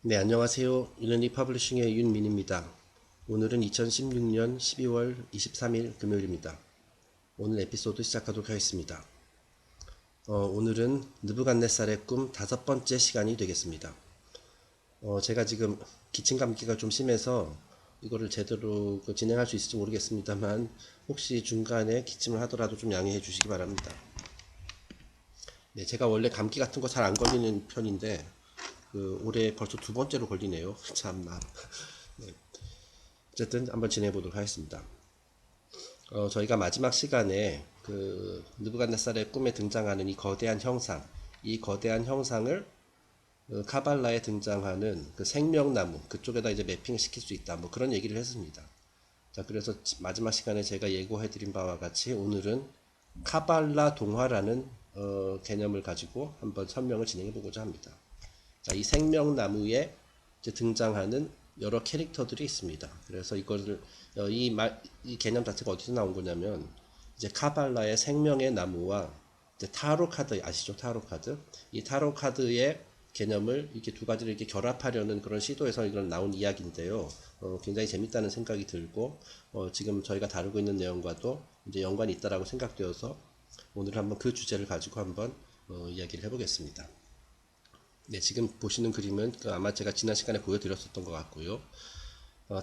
네, 안녕하세요. 일러니 퍼블리싱의 윤민입니다. 오늘은 2016년 12월 23일 금요일입니다. 오늘 에피소드 시작하도록 하겠습니다. 오늘은 느부갓네살의 꿈 5번째 시간이 되겠습니다. 제가 지금 기침 감기가 좀 심해서 이거를 제대로 진행할 수 있을지 모르겠습니다만 혹시 중간에 기침을 하더라도 좀 양해해 주시기 바랍니다. 네, 제가 원래 감기 같은 거 잘 안 걸리는 편인데 올해 벌써 2번째로 걸리네요. 참나. 네, 어쨌든 한번 진행해 보도록 하겠습니다. 저희가 마지막 시간에 느부갓네살의 꿈에 등장하는 이 거대한 형상, 이 거대한 형상을 카발라에 등장하는 그 생명나무 그쪽에다 이제 매핑을 시킬 수 있다. 뭐 그런 얘기를 했습니다. 자, 그래서 마지막 시간에 제가 예고해드린 바와 같이 오늘은 카발라 동화라는 개념을 가지고 한번 설명을 진행해 보고자 합니다. 자, 이 생명나무에 이제 등장하는 여러 캐릭터들이 있습니다. 그래서 이거를 이 개념 자체가 어디서 나온 거냐면 이제 카발라의 생명의 나무와 이제 타로 카드 아시죠? 타로 카드. 이 타로 카드의 개념을 이렇게 두 가지를 이렇게 결합하려는 그런 시도에서 이런 나온 이야기인데요. 굉장히 재밌다는 생각이 들고 지금 저희가 다루고 있는 내용과도 이제 연관이 있다라고 생각되어서 오늘 한번 그 주제를 가지고 한번 이야기를 해보겠습니다. 네, 지금 보시는 그림은 아마 제가 지난 시간에 보여드렸었던 것 같고요.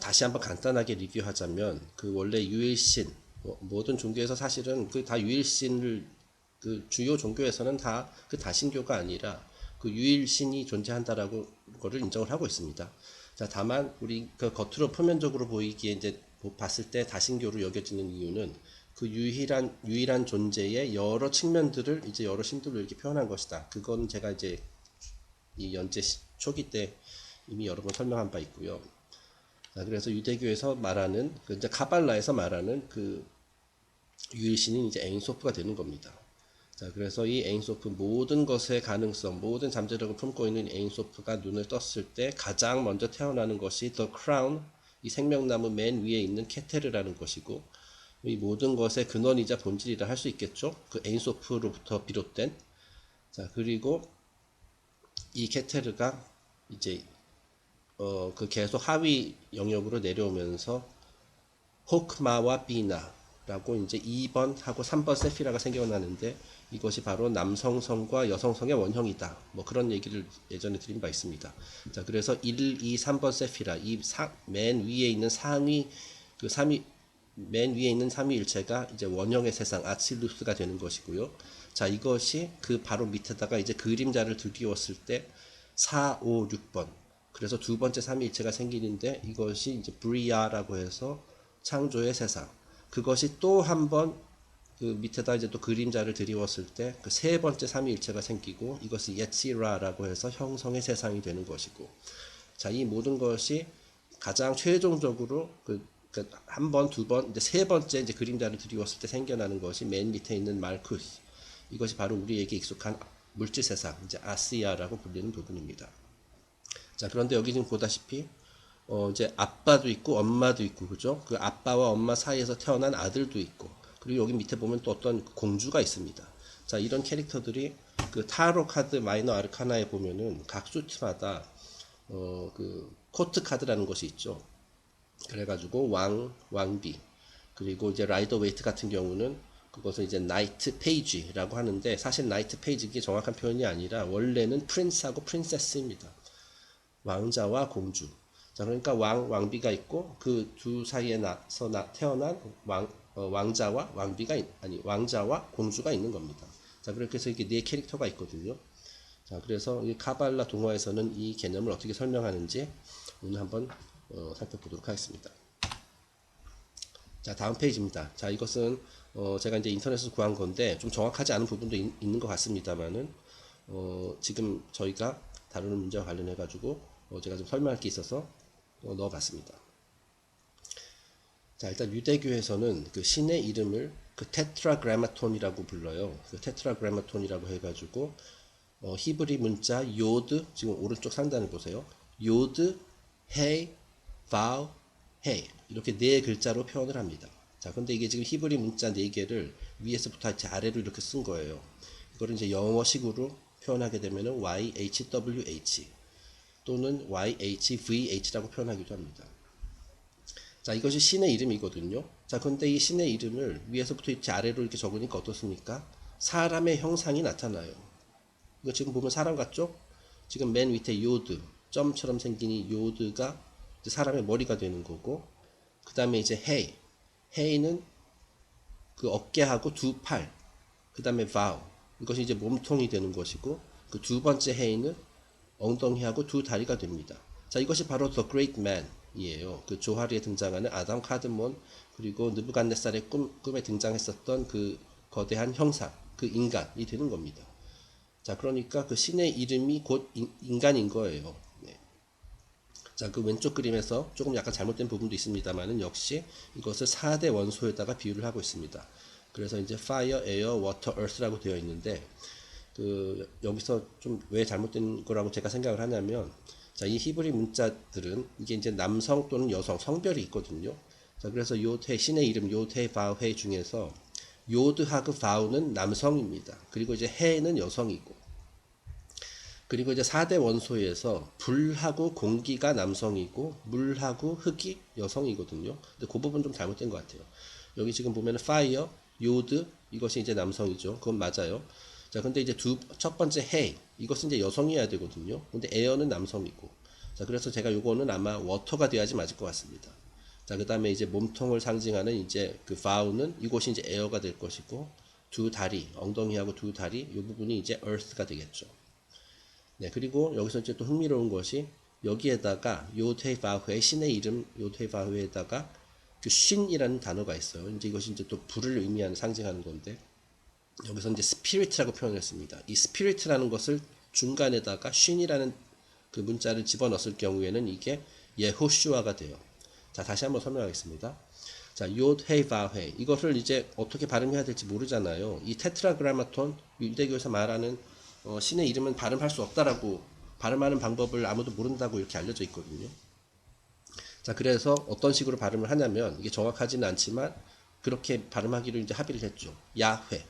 다시 한번 간단하게 리뷰하자면 원래 유일신 모든 종교에서 사실은 다 유일신을 주요 종교에서는 다 다신교가 아니라 유일신이 존재한다라고 거를 인정을 하고 있습니다. 자, 다만 우리 겉으로 표면적으로 보이기에 이제 봤을 때 다신교로 여겨지는 이유는 유일한 존재의 여러 측면들을 이제 여러 신들로 이렇게 표현한 것이다. 그건 제가 이제 이 연재 초기 때 이미 여러 번 설명한 바 있고요. 자, 그래서 유대교에서 말하는 이제 카발라에서 말하는 유일신인 이제 에인소프가 되는 겁니다. 자, 그래서 이 에인소프 모든 것의 가능성, 모든 잠재력을 품고 있는 에인소프가 눈을 떴을 때 가장 먼저 태어나는 것이 The Crown, 이 생명나무 맨 위에 있는 케테르라는 것이고 이 모든 것의 근원이자 본질이라 할 수 있겠죠. 그 에인소프로부터 비롯된. 자, 그리고 이 케테르가 이제 계속 하위 영역으로 내려오면서 호크마와 비나라고 이제 2번하고 3번 세피라가 생겨나는데 이것이 바로 남성성과 여성성의 원형이다. 뭐 그런 얘기를 예전에 드린 바 있습니다. 자, 그래서 1, 2, 3번 세피라 맨 위에 있는 맨 위에 있는 삼위일체가 이제 원형의 세상 아칠루스가 되는 것이고요. 자, 이것이 바로 밑에다가 이제 그림자를 들이웠을 때 4, 5, 6번. 그래서 두 번째 삼위일체가 생기는데 이것이 이제 브리아라고 해서 창조의 세상. 그것이 또 한 번 밑에다 이제 또 그림자를 들이웠을 때 세 번째 삼위일체가 생기고 이것이 예치라라고 해서 형성의 세상이 되는 것이고. 자, 이 모든 것이 가장 최종적으로 한 번, 두 번, 이제 세 번째 이제 그림자를 들이웠을 때 생겨나는 것이 맨 밑에 있는 말쿠스. 이것이 바로 우리에게 익숙한 물질 세상, 이제 아시아라고 불리는 부분입니다. 자, 그런데 여기 지금 보다시피 이제 아빠도 있고 엄마도 있고 그죠? 그 아빠와 엄마 사이에서 태어난 아들도 있고 그리고 여기 밑에 보면 또 어떤 공주가 있습니다. 자, 이런 캐릭터들이 타로 카드 마이너 아르카나에 보면은 각 수트마다 코트 카드라는 것이 있죠. 그래가지고 왕비 그리고 이제 라이더 웨이트 같은 경우는 그것을 이제 나이트 페이지라고 하는데 사실 나이트 페이지 이게 정확한 표현이 아니라 원래는 프린스하고 프린세스입니다. 왕자와 공주. 자, 그러니까 왕비가 있고 그 두 사이에 태어난 왕자와 왕자와 공주가 있는 겁니다. 자, 그렇게 해서 이게 네 캐릭터가 있거든요. 자, 그래서 이 카발라 동화에서는 이 개념을 어떻게 설명하는지 오늘 한번 살펴보도록 하겠습니다. 자, 다음 페이지입니다. 자, 이것은 제가 이제 인터넷에서 구한 건데 좀 정확하지 않은 부분도 있는 것 같습니다만은 지금 저희가 다루는 문제와 관련해 가지고 제가 좀 설명할 게 있어서 넣어봤습니다. 자, 일단 유대교에서는 신의 이름을 테트라그라마톤이라고 불러요. 테트라그라마톤이라고 해가지고 히브리 문자 요드, 지금 오른쪽 상단을 보세요. 요드, 헤이, 바우, 헤이 이렇게 네 글자로 표현을 합니다. 자, 근데 이게 지금 히브리 문자 네 개를 위에서부터 아래로 이렇게 쓴 거예요. 이거를 이제 영어식으로 표현하게 되면은 YHWH. 또는 YHVH라고 표현하기도 합니다. 자, 이것이 신의 이름이거든요. 자, 근데 이 신의 이름을 위에서부터 이렇게 아래로 이렇게 적으니까 어떻습니까? 사람의 형상이 나타나요. 이거 지금 보면 사람 같죠? 지금 맨 밑에 요드, 점처럼 생긴 이 요드가 이제 사람의 머리가 되는 거고, 그 다음에 이제 헤이는 그 어깨하고 두 팔, 그 다음에 vow, 이것이 이제 몸통이 되는 것이고, 그 두 번째 헤이는 엉덩이하고 두 다리가 됩니다. 자, 이것이 바로 The Great Man이에요. 그 조하리에 등장하는 아담 카드몬, 그리고 느부갓네살의 꿈에 등장했었던 그 거대한 형상, 그 인간이 되는 겁니다. 자, 그러니까 그 신의 이름이 곧 인간인 거예요. 네. 자, 그 왼쪽 그림에서 조금 약간 잘못된 부분도 있습니다만은 역시 이것을 4대 원소에다가 비유를 하고 있습니다. 그래서 이제 Fire, Air, Water, Earth라고 되어 있는데, 그 여기서 좀 왜 잘못된 거라고 제가 생각을 하냐면, 자, 이 히브리 문자들은 이게 이제 남성 또는 여성 성별이 있거든요. 자, 그래서 요테 신의 이름 요테 바흐 중에서 요드하고 바우는 남성입니다. 그리고 이제 해는 여성이고, 그리고 이제 4대 원소에서 불하고 공기가 남성이고 물하고 흙이 여성이거든요. 근데 그 부분 좀 잘못된 것 같아요. 여기 지금 보면 파이어, 요드 이것이 이제 남성이죠. 그건 맞아요. 자, 근데 이제 첫 번째 해 이것은 이제 여성이어야 되거든요. 근데 에어는 남성이고. 자, 그래서 제가 요거는 아마 워터가 돼야지 맞을 것 같습니다. 자, 그 다음에 이제 몸통을 상징하는 이제 그 바우는 이곳이 이제 에어가 될 것이고, 두 다리, 엉덩이하고 두 다리, 이 부분이 이제 earth가 되겠죠. 네, 그리고 여기서 이제 또 흥미로운 것이 여기에다가 요테바흐의 신의 이름 요테바흐에다가 그 쉰이라는 단어가 있어요. 이제 이것이 이제 또 불을 의미하는 상징하는 건데, 여기서 이제 스피릿이라고 표현했습니다. 이 스피릿이라는 것을 중간에다가 쉰이라는 그 문자를 집어넣었을 경우에는 이게 예호슈아가 돼요. 자, 다시 한번 설명하겠습니다. 자, 요테바흐 이것을 이제 어떻게 발음해야 될지 모르잖아요. 이 테트라그라마톤 유대교에서 말하는 신의 이름은 발음할 수 없다라고, 발음하는 방법을 아무도 모른다고 이렇게 알려져 있거든요. 자, 그래서 어떤 식으로 발음을 하냐면, 이게 정확하지는 않지만 그렇게 발음하기로 이제 합의를 했죠. 야훼,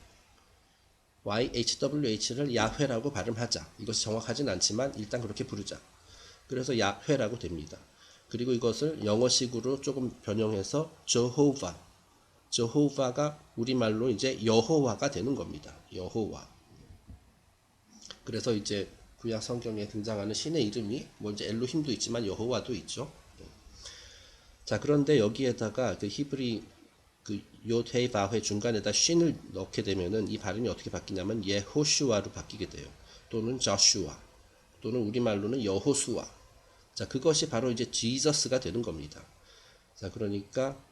YHWH를 야훼라고 발음하자. 이것이 정확하지는 않지만 일단 그렇게 부르자. 그래서 야훼라고 됩니다. 그리고 이것을 영어식으로 조금 변형해서 저호바가 우리말로 이제 여호와가 되는 겁니다. 여호와. 그래서 이제 구약 성경에 등장하는 신의 이름이 뭐 이제 엘로힘도 있지만 여호와도 있죠. 자, 그런데 여기에다가 그 히브리 그 요테바흐 중간에다 쉰을 넣게 되면은 이 발음이 어떻게 바뀌냐면 예호슈아로 바뀌게 돼요. 또는 저슈아, 또는 우리말로는 여호수아. 자, 그것이 바로 이제 지저스가 되는 겁니다. 자, 그러니까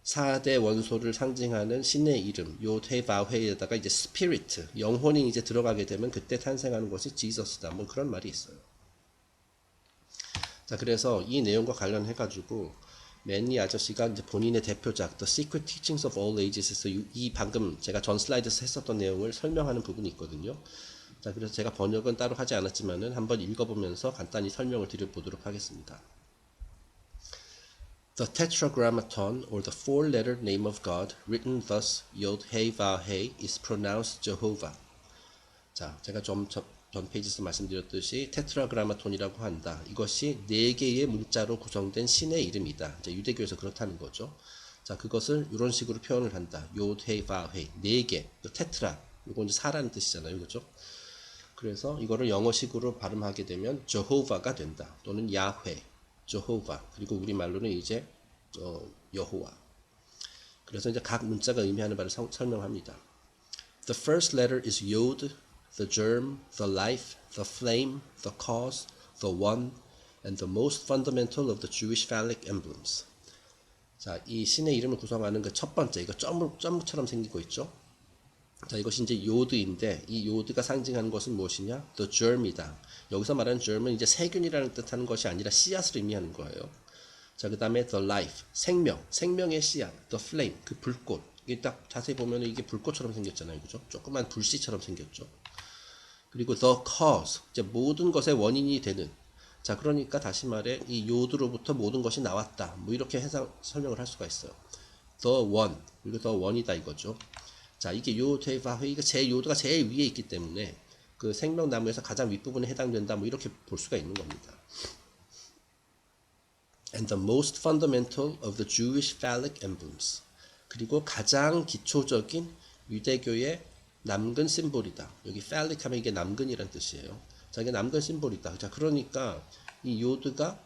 4대 원소를 상징하는 신의 이름 요테바흐에다가 이제 스피리트, 영혼이 이제 들어가게 되면 그때 탄생하는 것이 지저스다. 뭐 그런 말이 있어요. 자, 그래서 이 내용과 관련해 가지고 맨니 아저씨가 이제 본인의 대표작 The Secret Teachings of All Ages에서 이 방금 제가 전 슬라이드에서 했었던 내용을 설명하는 부분이 있거든요. 자, 그래서 제가 번역은 따로 하지 않았지만은 한번 읽어보면서 간단히 설명을 드려보도록 하겠습니다. The Tetragrammaton, or the four-letter name of God, written thus Yod-Heh-Vah-Heh, is pronounced Jehovah. 자, 제가 전 페이지에서 말씀드렸듯이 테트라그라마톤이라고 한다. 이것이 4개의 문자로 구성된 신의 이름이다. 이제 유대교에서 그렇다는 거죠. 자, 그것을 이런 식으로 표현을 한다. 요드헤바헤 4개. 테트라. 이건 이제 4라는 뜻이잖아요. 그죠? 그래서 이거를 영어식으로 발음하게 되면 저호바가 된다. 또는 야훼, 저호바. 그리고 우리말로는 이제 여호와. 그래서 이제 각 문자가 의미하는 바를 설명합니다. The first letter is Yod, the germ, the life, the flame, the cause, the one, and the most fundamental of the Jewish phallic emblems. 자, 이 신의 이름을 구성하는 그 첫 번째, 이거 점처럼 생긴 거 있죠? 자, 이것이 이제 요드인데, 이 요드가 상징하는 것은 무엇이냐? The germ이다. 여기서 말하는 germ은 이제 세균이라는 뜻하는 것이 아니라 씨앗을 의미하는 거예요. 자, 그 다음에 the life, 생명의 씨앗, the flame, 그 불꽃. 이게 딱 자세히 보면 이게 불꽃처럼 생겼잖아요. 그죠? 조그만 불씨처럼 생겼죠. 그리고 the cause, 이제 모든 것의 원인이 되는. 자, 그러니까 다시 말해 이 요드로부터 모든 것이 나왔다. 뭐 이렇게 설명을 할 수가 있어요. the one, 그리고 the one이다 이거죠. 자, 이게 요드바흐, 이거 요드가 제일 위에 있기 때문에 그 생명나무에서 가장 윗부분에 해당된다. 뭐 이렇게 볼 수가 있는 겁니다. And the most fundamental of the Jewish phallic emblems. 그리고 가장 기초적인 유대교의 남근 심볼이다. 여기 phallic 하면 이게 남근이란 뜻이에요. 자, 이게 남근 심볼이다. 자, 그러니까 이 요드가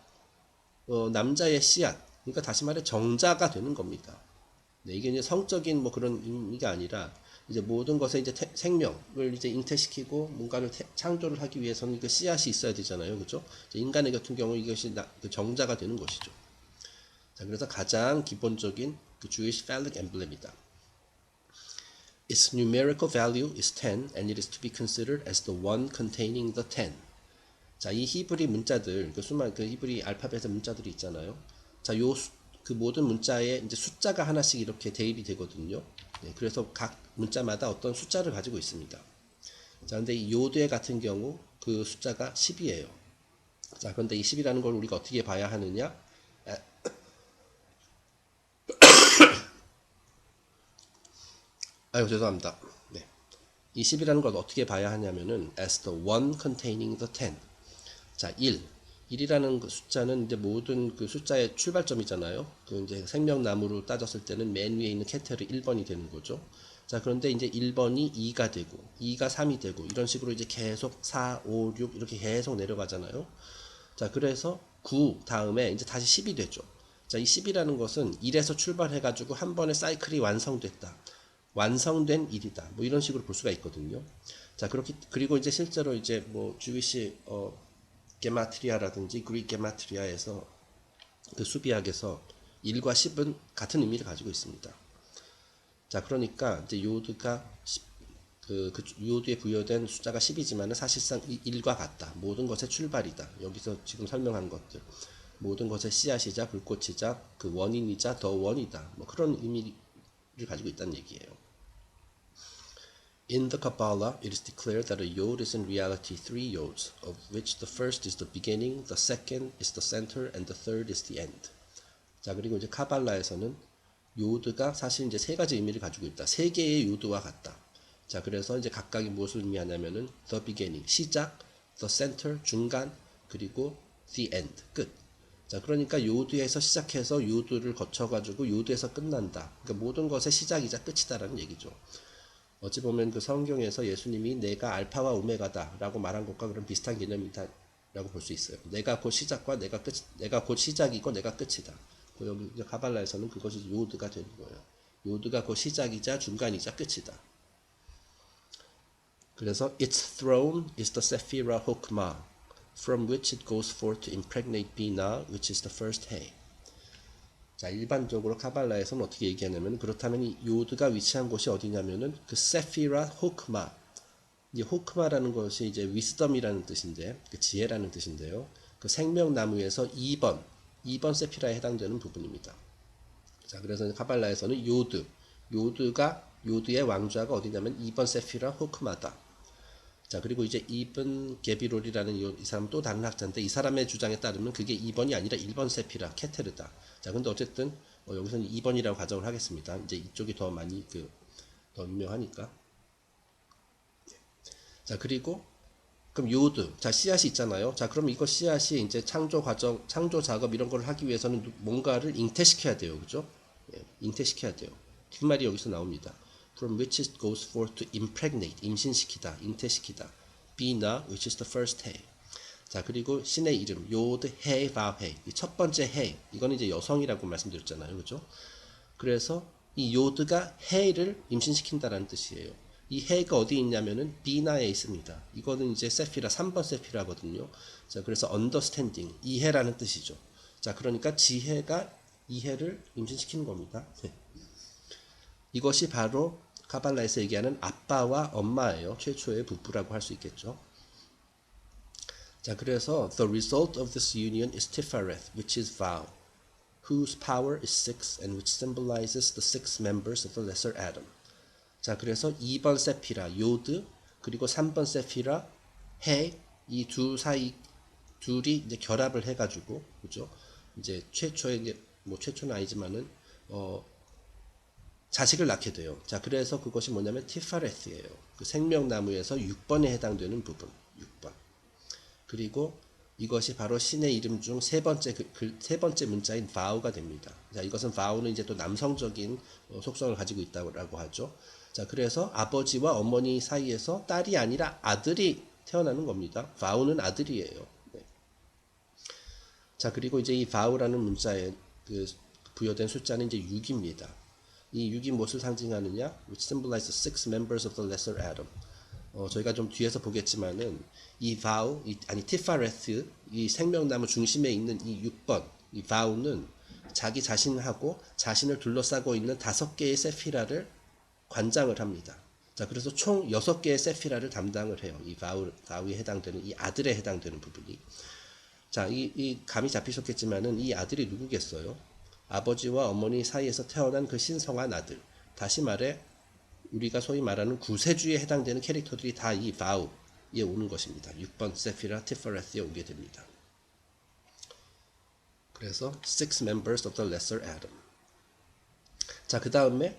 남자의 씨앗, 그러니까 다시 말해 정자가 되는 겁니다. 네, 이게 이제 성적인 뭐 그런 의미가 아니라 이제 모든 것에 이제 생명을 이제 잉태시키고 뭔가를 창조를 하기 위해서는 그 씨앗이 있어야 되잖아요, 그죠? 인간의 같은 경우 이것이 그 정자가 되는 것이죠. 자, 그래서 가장 기본적인 그 Jewish phallic emblem이다. Its numerical value is 10 and it is to be considered as the one containing the 10. 자, 이 히브리 문자들, 그 히브리 알파벳의 문자들이 있잖아요. 자, 그 모든 문자에 이제 숫자가 하나씩 이렇게 대입이 되거든요. 네, 그래서 각 문자마다 어떤 숫자를 가지고 있습니다. 자, 근데 이 요드의 같은 경우 그 숫자가 10이에요. 자, 그런데 이 10이라는 걸 우리가 어떻게 봐야 하느냐? 아유, 죄송합니다. 네. 이 10이라는 걸 어떻게 봐야 하냐면은 as the one containing the 10. 자, 1이라는 그 숫자는 이제 모든 그 숫자의 출발점이잖아요. 그 이제 생명나무로 따졌을 때는 맨 위에 있는 캐테르 1번이 되는 거죠. 자, 그런데 이제 1번이 2가 되고, 2가 3이 되고, 이런 식으로 이제 계속 4, 5, 6 이렇게 계속 내려가잖아요. 자, 그래서 9 다음에 이제 다시 10이 되죠. 자, 이 10이라는 것은 1에서 출발해가지고 한 번의 사이클이 완성됐다. 완성된 일이다. 뭐 이런 식으로 볼 수가 있거든요. 자, 그리고 이제 실제로 이제 뭐 주위시 게마트리아라든지 그릭 게마트리아에서 그 수비학에서 1과 10은 같은 의미를 가지고 있습니다. 자, 그러니까 이제 요드가 요드에 부여된 숫자가 10이지만 사실상 1과 같다. 모든 것의 출발이다. 여기서 지금 설명한 것들. 모든 것의 씨앗이자 불꽃이자 그 원인이자 더 원이다. 뭐 그런 의미를 가지고 있다는 얘기예요. In the Kabbalah, it is declared that a yod is in reality three yods, of which the first is the beginning, the second is the center, and the third is the end. 자, 그리고 이제 카발라에서는 요드가 사실 이제 세 가지 의미를 가지고 있다. 세 개의 요드와 같다. 자, 그래서 이제 각각이 무엇을 의미하냐면은 the beginning, 시작, the center, 중간, 그리고 the end, 끝. 자, 그러니까 요드에서 시작해서 요드를 거쳐가지고 요드에서 끝난다. 그러니까 모든 것의 시작이자 끝이다라는 얘기죠. 어찌 보면 그 성경에서 예수님이 내가 알파와 오메가다 라고 말한 것과 그런 비슷한 개념이다 라고 볼 수 있어요. 내가 곧 시작과 내가 곧 시작이고 내가 끝이다. 여기 가발라에서는 그것이 요드가 되는 거예요. 요드가 곧 시작이자 중간이자 끝이다. 그래서 its throne is the Sephira Hokmah, from which it goes forth to impregnate Binah, which is the first hay. 자, 일반적으로 카발라에서는 어떻게 얘기하냐면, 그렇다면 이 요드가 위치한 곳이 어디냐면은 그 세피라 호크마. 이 호크마라는 것이 이제 위스덤이라는 뜻인데, 그 지혜라는 뜻인데요. 그 생명나무에서 2번 세피라에 해당되는 부분입니다. 자, 그래서 카발라에서는 요드의 왕좌가 어디냐면 2번 세피라 호크마다. 자, 그리고 이제 이븐 게비롤이라는 이 사람은 또 다른 학자인데, 이 사람의 주장에 따르면 그게 2번이 아니라 1번 세피라 케테르다. 자, 근데 어쨌든 여기서는 2번이라고 가정을 하겠습니다. 이제 이쪽이 더 많이 더 유명하니까. 자, 그리고 그럼 요드, 자, 씨앗이 있잖아요. 자, 그럼 이거 씨앗이 이제 창조 과정, 창조 작업 이런 걸 하기 위해서는 뭔가를 잉태시켜야 돼요, 그죠? 예, 잉태시켜야 돼요. 그 말이 여기서 나옵니다. From which it goes forth to impregnate, 임신시키다, 잉태시키다. Bina, which is the first hay. 자, 그리고 신의 이름, 요드, 해, 바해. 이 첫 번째 해, 이건 이제 여성이라고 말씀드렸잖아요, 그죠? 그래서 이 요드가 해를 임신시킨다라는 뜻이에요. 이 해가 어디 있냐면은 비나에 있습니다. 이거는 이제 세피라, 3번 세피라거든요. 자, 그래서 understanding, 이해라는 뜻이죠. 자, 그러니까 지혜가 이해를 임신시키는 겁니다. 네. 이것이 바로 카발라에서 얘기하는 아빠와 엄마예요. 최초의 부부라고 할 수 있겠죠. 자, 그래서 the result of this union is Tifareth, which is vow, whose power is 6 and which symbolizes the 6 members of the lesser Adam. 자, 그래서 2번 세피라 요드, 그리고 3번 세피라 해, 이 둘이 이제 결합을 해가지고, 그죠? 이제 최초의, 뭐 최초는 아니지만은 자식을 낳게 돼요. 자, 그래서 그것이 뭐냐면 티파레스예요. 그 생명나무에서 6번에 해당되는 부분, 6번. 그리고 이것이 바로 신의 이름 중 세 번째 문자인 vow가 됩니다. 자, 이것은 vow는 이제 또 남성적인 속성을 가지고 있다고 하죠. 자, 그래서 아버지와 어머니 사이에서 딸이 아니라 아들이 태어나는 겁니다. vow는 아들이에요. 네. 자, 그리고 이제 이 vow라는 문자에 그 부여된 숫자는 이제 6입니다. 이 6이 무엇을 상징하느냐? Which symbolizes 6 members of the lesser atom. 저희가 좀 뒤에서 보겠지만은 이 vow, 티파레스, 이 생명나무 중심에 있는 이 6번, 이 vow는 자기 자신하고 자신을 둘러싸고 있는 5개의 세피라를 관장을 합니다. 자, 그래서 총 6개의 세피라를 담당을 해요. 이 vow에 해당되는, 이 아들에 해당되는 부분이. 자, 이 감이 잡히셨겠지만은 이 아들이 누구겠어요? 아버지와 어머니 사이에서 태어난 그 신성한 아들. 다시 말해, 우리가 소위 말하는 구세주에 해당되는 캐릭터들이 다 이 vow에 오는 것입니다. 6번 세피라 티파레스에 오게 됩니다. 그래서 6 members of the lesser atom. 자, 그 다음에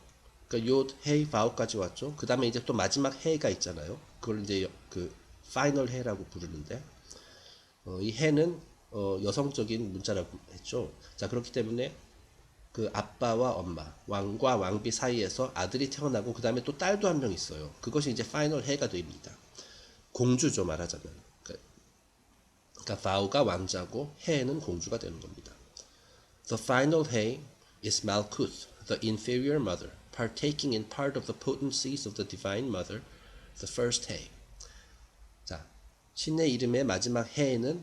그 요드, 헤이, vow까지 왔죠. 그 다음에 이제 또 마지막 해가 있잖아요. 그걸 이제 그 final 해라고 부르는데, 이 해는 여성적인 문자라고 했죠. 자, 그렇기 때문에 그 아빠와 엄마, 왕과 왕비 사이에서 아들이 태어나고 그 다음에 또 딸도 한 명 있어요. 그것이 이제 파이널 해가 됩니다. 공주죠, 말하자면. 그러니까 vow가 왕자고 해는 공주가 되는 겁니다. The final he is Malkuth, the inferior mother, partaking in part of the potencies of the divine mother, the first he. 자, 신의 이름의 마지막 해에는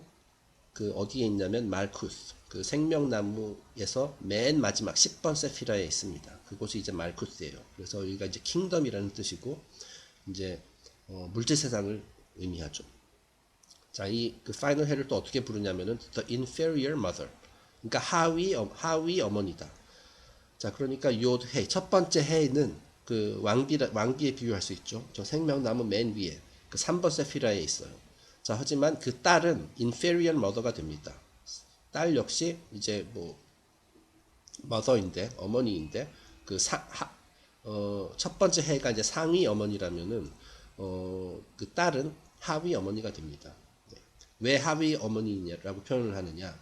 그 어디에 있냐면 말쿠스, 그 생명나무에서 맨 마지막 10번 세피라에 있습니다. 그곳이 이제 말쿠스예요. 그래서 여기가 이제 킹덤이라는 뜻이고 이제 물질 세상을 의미하죠. 자, 이 그 파이널 해를 또 어떻게 부르냐면은 the inferior mother. 그러니까 하위 어머니다. 자, 그러니까 요드 해, 첫 번째 해는 그 왕비에 비유할 수 있죠. 저 생명나무 맨 위에 그 3번 세피라에 있어요. 자, 하지만 그 딸은 inferior mother가 됩니다. 딸 역시 이제 뭐 mother인데, 어머니인데 그 첫 번째 해가 이제 상위 어머니라면은 그 딸은 하위 어머니가 됩니다. 네. 왜 하위 어머니냐라고 표현을 하느냐?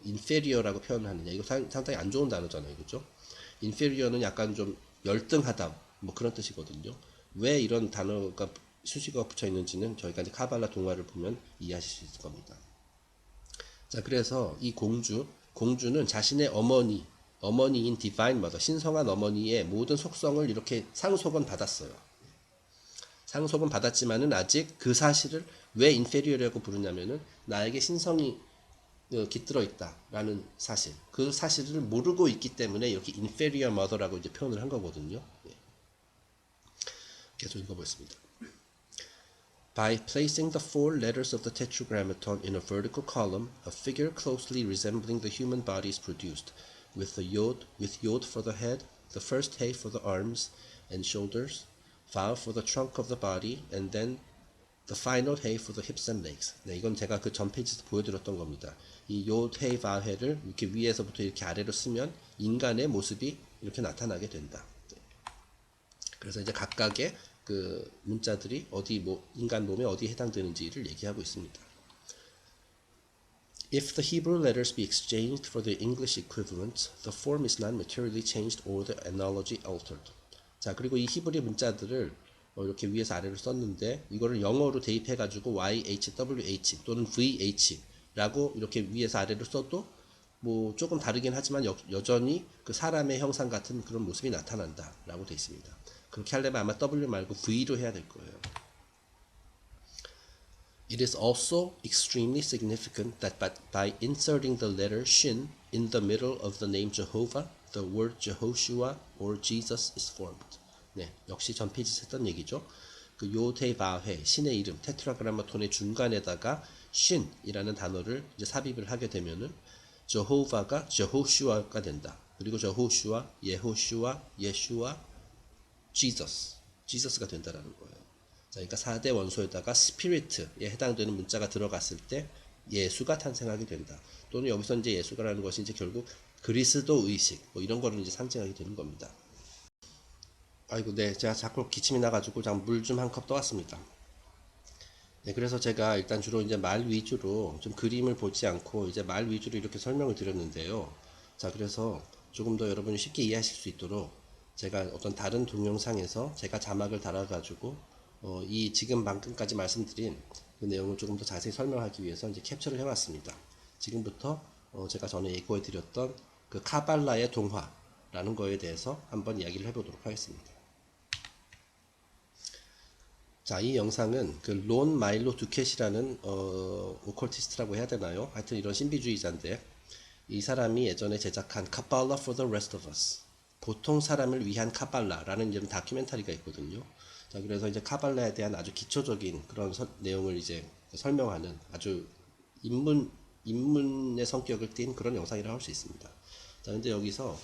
inferior라고 표현을 하느냐? 이거 상당히 안 좋은 단어잖아요, 그렇죠? inferior는 약간 좀 열등하다, 뭐 그런 뜻이거든요. 왜 이런 단어가 수식어가 붙여 있는지는 저희가 이제 카발라 동화를 보면 이해하실 수 있을 겁니다. 자, 그래서 이 공주는 자신의 어머니인 디바인 머더, 신성한 어머니의 모든 속성을 이렇게 상속은 받았어요. 상속은 받았지만은 아직 그 사실을 왜 인페리어라고 부르냐면은 나에게 신성이 깃들어 있다라는 사실, 그 사실을 모르고 있기 때문에 이렇게 inferior mother라고 이제 표현을 한 거거든요. 계속 읽어보겠습니다. By placing the 4 letters of the tetragrammaton in a vertical column, a figure closely resembling the human body is produced, with yod for the head, the first he for the arms and shoulders, vav for the trunk of the body, and then the final he for the hips and legs. 네, 이건 제가 그 전 페이지에서 보여드렸던 겁니다. 이 yod, he, vav, he를 이렇게 위에서부터 이렇게 아래로 쓰면 인간의 모습이 이렇게 나타나게 된다. 네. 그래서 이제 각각의 그 문자들이 인간 몸에 어디에 해당되는지를 얘기하고 있습니다. If the Hebrew letters be exchanged for the English equivalents, the form is not materially changed or the analogy altered. 자, 그리고 이 히브리 문자들을 이렇게 위에서 아래로 썼는데 이거를 영어로 대입해가지고 YHWH 또는 VH라고 이렇게 위에서 아래로 써도 뭐 조금 다르긴 하지만 여전히 그 사람의 형상 같은 그런 모습이 나타난다라고 되어 있습니다. 그렇게 하려면 아마 W 말고 V로 해야 될 거예요. It is also extremely significant that by inserting the letter Shin in the middle of the name Jehovah, the word Jehoshua or Jesus is formed. 네, 역시 전 페이지에서 했던 얘기죠. 그 요데바회, 신의 이름, 테트라그라마톤의 중간에다가 신이라는 단어를 이제 삽입을 하게 되면은 Jehovah가 Jehoshua가 된다. 그리고 Jehoshua, 예호슈아, 예슈아, Jesus가 된다라는 거예요. 자, 그러니까 4대 원소에다가 Spirit에 해당되는 문자가 들어갔을 때 예수가 탄생하게 된다. 또는 여기서 이제 예수가라는 것이 이제 결국 그리스도 의식, 뭐 이런 거를 이제 상징하게 되는 겁니다. 아이고, 네, 제가 자꾸 기침이 나가지고 물 좀 한 컵 떠왔습니다. 네, 그래서 제가 일단 주로 이제 말 위주로 좀 그림을 보지 않고 이제 말 위주로 이렇게 설명을 드렸는데요. 자, 그래서 조금 더 여러분이 쉽게 이해하실 수 있도록 제가 어떤 다른 동영상에서 제가 자막을 달아가지고 이 지금 방금까지 말씀드린 그 내용을 조금 더 자세히 설명하기 위해서 이제 캡처를 해왔습니다. 지금부터 제가 전에 예고해 드렸던 그 카발라의 동화라는 거에 대해서 한번 이야기를 해보도록 하겠습니다. 자, 이 영상은 그 론 마일로 두켓이라는 오컬티스트라고 해야 되나요? 하여튼 이런 신비주의자인데 이 사람이 예전에 제작한 카발라 for the rest of us, 보통 사람을 위한 카발라라는 이런 다큐멘터리가 있거든요. 자, 그래서 이제 카발라에 대한 아주 기초적인 그런 내용을 이제 설명하는 아주 인문의 성격을 띤 그런 영상이라고 할 수 있습니다. 자, 근데 여기서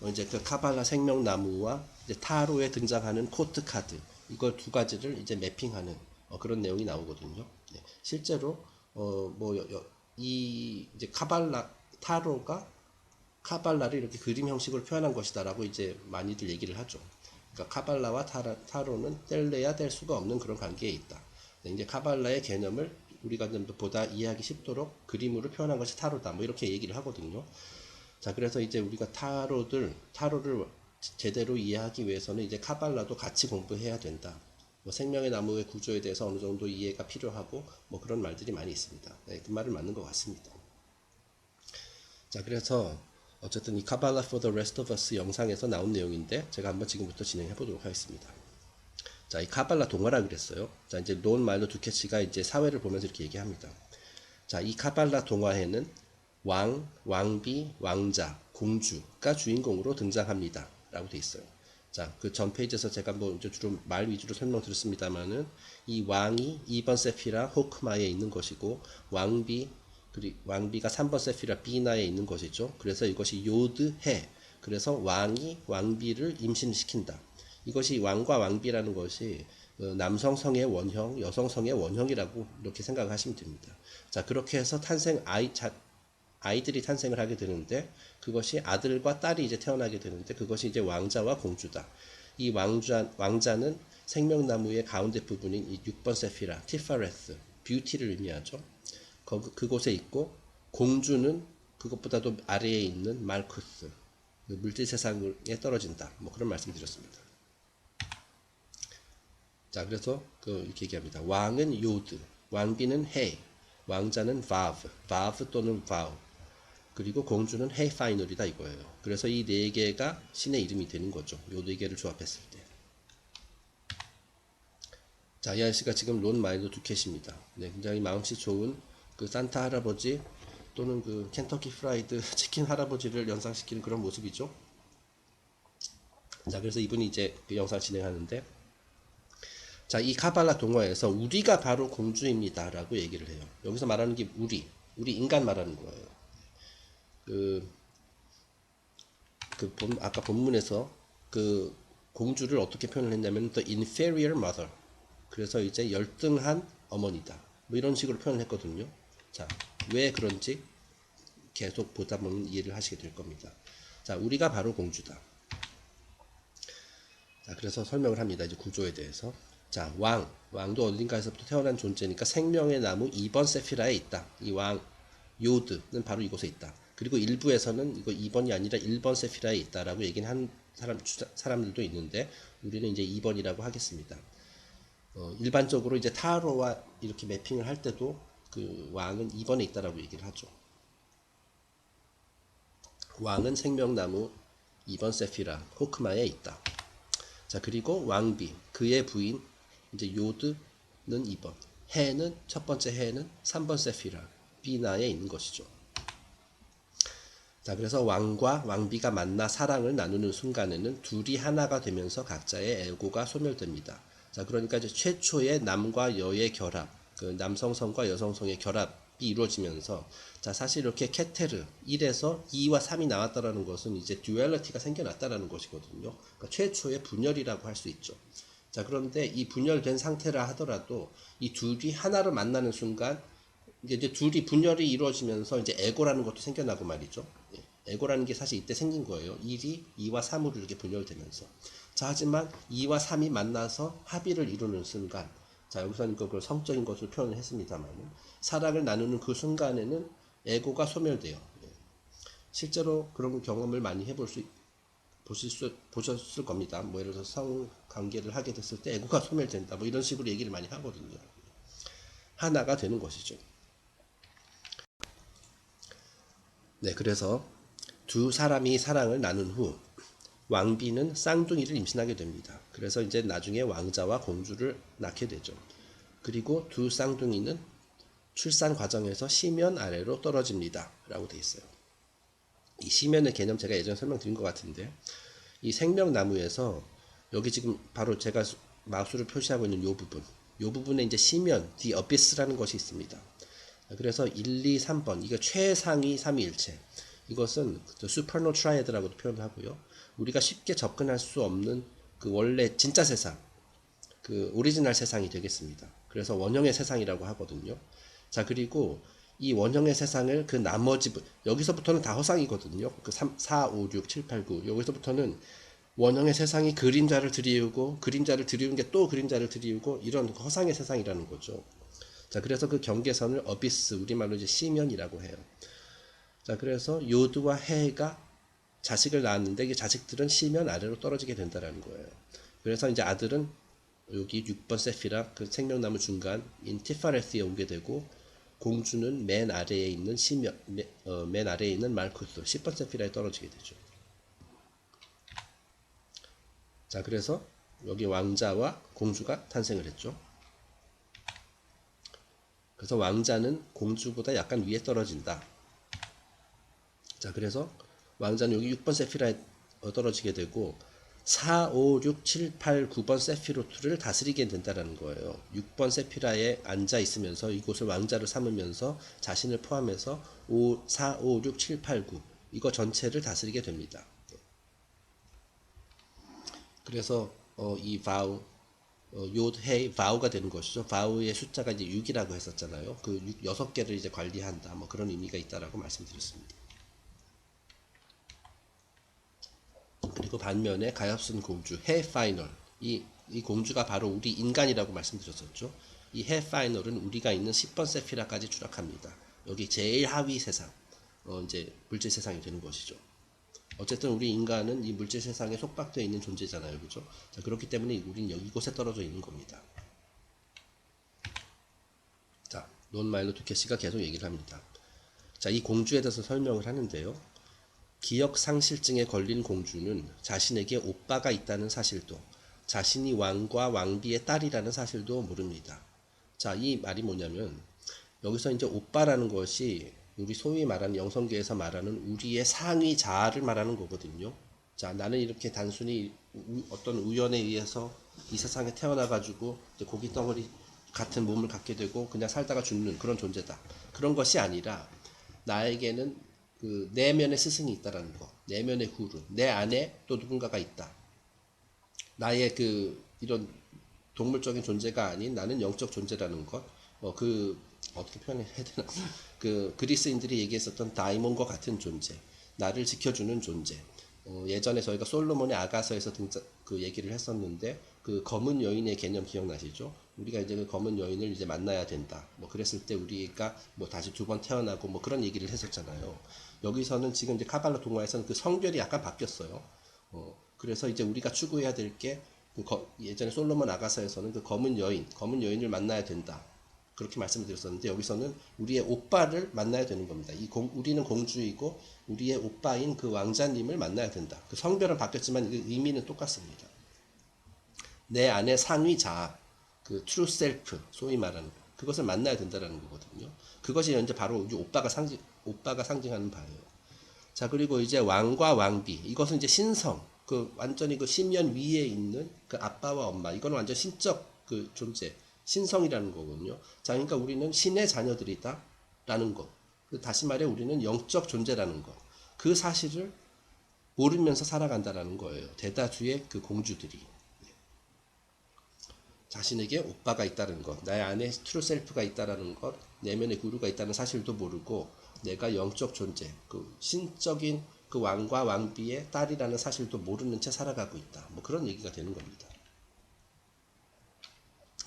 이제 그 카발라 생명나무와 이제 타로에 등장하는 코트 카드, 이걸 두 가지를 이제 매핑하는 그런 내용이 나오거든요. 네. 실제로 이 이제 타로가 카발라를 이렇게 그림 형식으로 표현한 것이다라고 이제 많이들 얘기를 하죠. 그러니까 카발라와 타로는 뗄래야 뗄 수가 없는 그런 관계에 있다. 네, 이제 카발라의 개념을 우리가 좀 더 보다 이해하기 쉽도록 그림으로 표현한 것이 타로다. 뭐 이렇게 얘기를 하거든요. 자, 그래서 이제 우리가 타로를 제대로 이해하기 위해서는 이제 카발라도 같이 공부해야 된다. 뭐 생명의 나무의 구조에 대해서 어느 정도 이해가 필요하고 뭐 그런 말들이 많이 있습니다. 네, 그 말은 맞는 것 같습니다. 자, 그래서 어쨌든 이 카발라 for the rest of us 영상에서 나온 내용인데 제가 한번 지금부터 진행해 보도록 하겠습니다. 자, 이 카발라 동화라 그랬어요. 자, 이제 론 마일로 두케치가 이제 사회를 보면서 이렇게 얘기합니다. 자, 이 카발라 동화에는 왕비, 왕자, 공주가 주인공으로 등장합니다. 라고 돼 있어요. 자, 그 전 페이지에서 제가 뭐 이제 주로 말 위주로 설명드렸습니다만은 이 왕이 2번 세피라 호크마에 있는 것이고 왕비가 3번 세피라 비나에 있는 것이죠. 그래서 이것이 요드해. 그래서 왕이 왕비를 임신시킨다. 이것이 왕과 왕비라는 것이 남성성의 원형, 여성성의 원형이라고 이렇게 생각하시면 됩니다. 자, 그렇게 해서 아이들이 탄생을 하게 되는데 그것이 아들과 딸이 이제 태어나게 되는데 그것이 이제 왕자와 공주다. 이 왕자는 생명나무의 가운데 부분인 이 6번 세피라, 티파레스, 뷰티를 의미하죠. 그곳에 있고 공주는 그것보다도 아래에 있는 말쿠스, 물질 세상에 떨어진다. 뭐 그런 말씀드렸습니다. 자, 그래서 이렇게 얘기합니다. 왕은 요드, 왕비는 헤, 왕자는 바브 또는 바우, 그리고 공주는 헤이 파이널이다 이거예요. 그래서 이 네 개가 신의 이름이 되는 거죠. 요 네 개를 조합했을 때. 자, 이 아저씨가 지금 론 마일로 두켓입니다. 네, 굉장히 마음씨 좋은 그 산타 할아버지 또는 그 켄터키 프라이드 치킨 할아버지를 연상시키는 그런 모습이죠. 자, 그래서 이분이 이제 그 영상을 진행하는데, 자, 이 카발라 동화에서 우리가 바로 공주입니다 라고 얘기를 해요. 여기서 말하는 게 우리 인간 말하는 거예요. 아까 본문에서 그 공주를 어떻게 표현을 했냐면 the inferior mother, 그래서 이제 열등한 어머니다, 뭐 이런 식으로 표현을 했거든요. 자, 왜 그런지 계속 보다 보면 이해를 하시게 될 겁니다. 자, 우리가 바로 공주다. 자, 그래서 설명을 합니다. 이제 구조에 대해서. 자, 왕도 어딘가에서부터 태어난 존재니까 생명의 나무 2번 세피라에 있다. 이 요드는 바로 이곳에 있다. 그리고 일부에서는 이거 2번이 아니라 1번 세피라에 있다라고 얘기는 한 사람들도 있는데 우리는 이제 2번이라고 하겠습니다. 일반적으로 이제 타로와 이렇게 매핑을 할 때도 그 왕은 2번에 있다라고 얘기를 하죠. 왕은 생명나무 2번 세피라 호크마에 있다. 자, 그리고 왕비, 그의 부인 이제 요드는 2번, 해는 첫 번째 해는 3번 세피라 비나에 있는 것이죠. 자, 그래서 왕과 왕비가 만나 사랑을 나누는 순간에는 둘이 하나가 되면서 각자의 에고가 소멸됩니다. 자, 그러니까 이제 최초의 남과 여의 결합, 그 남성성과 여성성의 결합이 이루어지면서, 자, 사실 이렇게 케테르 1에서 2와 3이 나왔다라는 것은 이제 듀얼리티가 생겨났다라는 것이거든요. 그러니까 최초의 분열이라고 할 수 있죠. 자, 그런데 이 분열된 상태라 하더라도 이 둘이 하나로 만나는 순간 이제 둘이 분열이 이루어지면서 이제 에고라는 것도 생겨나고 말이죠. 에고라는 게 사실 이때 생긴 거예요. 1이 2와 3으로 이렇게 분열되면서. 자, 하지만 2와 3이 만나서 합의를 이루는 순간 자, 여기서는 그걸 성적인 것으로 표현을 했습니다만, 사랑을 나누는 그 순간에는 에고가 소멸돼요. 실제로 그런 경험을 많이 보셨을 겁니다. 뭐 예를 들어서 성관계를 하게 됐을 때 에고가 소멸된다. 뭐 이런 식으로 얘기를 많이 하거든요. 하나가 되는 것이죠. 네, 그래서 두 사람이 사랑을 나눈 후 왕비는 쌍둥이를 임신하게 됩니다. 그래서 이제 나중에 왕자와 공주를 낳게 되죠. 그리고 두 쌍둥이는 출산 과정에서 시면 아래로 떨어집니다. 라고 되어 있어요. 이 시면의 개념 제가 예전에 설명드린 것 같은데, 이 생명나무에서 여기 지금 바로 제가 마우스를 표시하고 있는 이 부분에 이제 시면, the abyss라는 것이 있습니다. 그래서 1, 2, 3번, 이거 최상위 삼위일체. 이것은 슈퍼노 트라이드라고도 표현하고요. 우리가 쉽게 접근할 수 없는 그 원래 진짜 세상, 그 오리지널 세상이 되겠습니다. 그래서 원형의 세상이라고 하거든요. 자, 그리고 이 원형의 세상을 그 나머지 여기서부터는 다 허상이거든요. 그 3, 4, 5, 6, 7, 8, 9 여기서부터는 원형의 세상이 그림자를 드리우고 그림자를 드리운 게 또 그림자를 드리우고 이런 허상의 세상이라는 거죠. 자, 그래서 그 경계선을 어비스, 우리말로 이제 시면이라고 해요. 자, 그래서 요드와 해가 자식을 낳았는데 이 자식들은 시면 아래로 떨어지게 된다라는 거예요. 그래서 이제 아들은 여기 6번 세피라 그 생명나무 중간인 티파레스에 오게 되고, 공주는 맨 아래에 있는 맨 아래에 있는 말쿠스 10번 세피라에 떨어지게 되죠. 자, 그래서 여기 왕자와 공주가 탄생을 했죠. 그래서 왕자는 공주보다 약간 위에 떨어진다. 자, 그래서 왕자는 여기 6번 세피라에 떨어지게 되고 4, 5, 6, 7, 8, 9번 세피로트를 다스리게 된다는 거예요. 6번 세피라에 앉아 있으면서 이곳을 왕자로 삼으면서 자신을 포함해서 4, 5, 6, 7, 8, 9 이거 전체를 다스리게 됩니다. 그래서 이 바우, 요드헤이 바우가 되는 것이죠. 바우의 숫자가 이제 6이라고 했었잖아요. 그 6개를 이제 관리한다. 뭐 그런 의미가 있다라고 말씀드렸습니다. 그리고 반면에 가엾은 공주 해파이널, 이 공주가 바로 우리 인간이라고 말씀드렸었죠. 이 해파이널은 우리가 있는 10번 세피라까지 추락합니다. 여기 제일 하위 세상, 이제 물질 세상이 되는 것이죠. 어쨌든 우리 인간은 이 물질 세상에 속박되어 있는 존재잖아요, 그죠? 자, 그렇기 때문에 우리는 이곳에 떨어져 있는 겁니다. 자, 논 마일로 두케시가 계속 얘기를 합니다. 자, 이 공주에 대해서 설명을 하는데요. 기억 상실증에 걸린 공주는 자신에게 오빠가 있다는 사실도, 자신이 왕과 왕비의 딸이라는 사실도 모릅니다. 자, 이 말이 뭐냐면 여기서 이제 오빠라는 것이 우리 소위 말하는 영성계에서 말하는 우리의 상위 자아를 말하는 거거든요. 자, 나는 이렇게 단순히 어떤 우연에 의해서 이 세상에 태어나가지고 고기 덩어리 같은 몸을 갖게 되고 그냥 살다가 죽는 그런 존재다. 그런 것이 아니라 나에게는 그 내면의 스승이 있다라는 거, 내면의 구루, 내 안에 또 누군가가 있다. 나의 그 이런 동물적인 존재가 아닌 나는 영적 존재라는 것, 어떻게 표현해야 되나? 그 그리스인들이 얘기했었던 다이몬과 같은 존재, 나를 지켜주는 존재. 예전에 저희가 솔로몬의 아가서에서 그 얘기를 했었는데 그 검은 여인의 개념 기억나시죠? 우리가 이제 그 검은 여인을 이제 만나야 된다. 뭐 그랬을 때 우리가 뭐 다시 2번 태어나고 뭐 그런 얘기를 했었잖아요. 여기서는 지금 이제 카발라 동화에서는 그 성별이 약간 바뀌었어요. 그래서 이제 우리가 추구해야 될 게 예전에 솔로몬 아가서에서는 그 검은 여인을 만나야 된다. 그렇게 말씀을 드렸었는데 여기서는 우리의 오빠를 만나야 되는 겁니다. 우리는 공주이고 우리의 오빠인 그 왕자님을 만나야 된다. 그 성별은 바뀌었지만 의미는 똑같습니다. 내 안에 상위 자아, 그 true self, 소위 말하는 그것을 만나야 된다는 거거든요. 그것이 이제 바로 우리 오빠가 상징하는 바예요. 자, 그리고 이제 왕과 왕비, 이것은 이제 신성, 완전히 그 심연 위에 있는 그 아빠와 엄마, 이거는 완전 신적 그 존재, 신성이라는 거거든요. 자, 그러니까 우리는 신의 자녀들이다 라는 것. 다시 말해 우리는 영적 존재라는 것. 그 사실을 모르면서 살아간다라는 거예요. 대다수의 그 공주들이. 자신에게 오빠가 있다는 것, 나의 안에 트루 셀프가 있다는 것, 내면의 구루가 있다는 사실도 모르고 내가 영적 존재, 그 신적인 그 왕과 왕비의 딸이라는 사실도 모르는 채 살아가고 있다. 뭐 그런 얘기가 되는 겁니다.